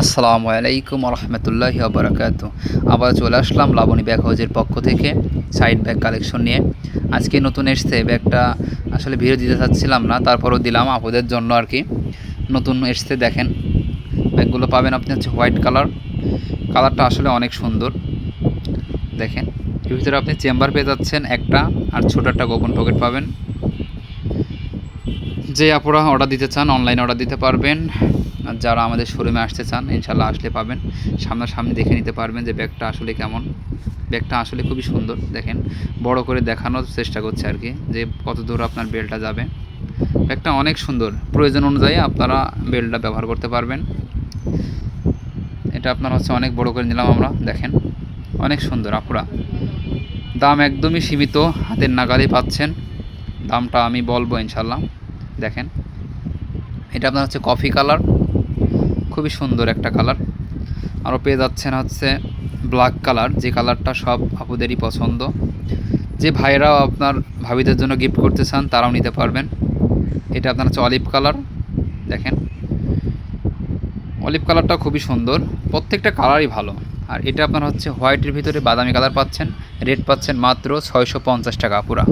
আসসালামু আলাইকুম রহমতুল্লাহি ওয়া বারাকাতুহু। আবার চলে আসলাম লাবণী ব্যাগ হাউজের পক্ষ থেকে সাইড ব্যাগ কালেকশন নিয়ে। আজকে নতুন এসছে ব্যাগটা, আসলে ভিডিও দিতে চাচ্ছিলাম না, তারপরও দিলাম আপনাদের জন্য আর কি। নতুন এসছে, দেখেন ব্যাগগুলো পাবেন আপনি হচ্ছে হোয়াইট কালারটা আসলে অনেক সুন্দর। দেখেন এর ভিতরে আপনি চেম্বার পেয়ে যাচ্ছেন একটা, আর ছোটো একটা গোপন পকেট পাবেন। যে আপনারা অর্ডার দিতে চান অনলাইনে অর্ডার দিতে পারবেন, আর যারা আমাদের শোরুমে আসতে চান ইনশাল্লাহ আসলে পাবেন, সামনাসামনি দেখে নিতে পারবেন যে ব্যাগটা আসলে কেমন। ব্যাগটা আসলে খুবই সুন্দর, দেখেন বড় করে দেখানোর চেষ্টা করছে আর কি, যে কত দূর আপনার বেল্টটা যাবে। ব্যাগটা অনেক সুন্দর, প্রয়োজন অনুযায়ী আপনারা বেল্টটা ব্যবহার করতে পারবেন। এটা আপনার হচ্ছে অনেক বড় করে নিলাম আমরা, দেখেন অনেক সুন্দর আপুরা। দাম একদমই সীমিত, হাতের নাগালে পাচ্ছেন। দামটা আমি বলবো ইনশাল্লাহ। দেখেন এটা আপনার হচ্ছে কফি কালার, খুবই সুন্দর একটা কালার। আরও পেয়ে যাচ্ছেন হচ্ছে ব্ল্যাক কালার, যে কালারটা সব আপুদেরই পছন্দ। যে ভাইরাও আপনার ভাবিদের জন্য গিফট করতে চান তারাও নিতে পারবেন। এটা আপনার হচ্ছে অলিভ কালার, দেখেন অলিভ কালারটা খুবই সুন্দর, প্রত্যেকটা কালারই ভালো। আর এটা আপনার হচ্ছে হোয়াইটের ভিতরে বাদামি কালার পাচ্ছেন, রেট পাচ্ছেন মাত্র 650 টাকা পুরা।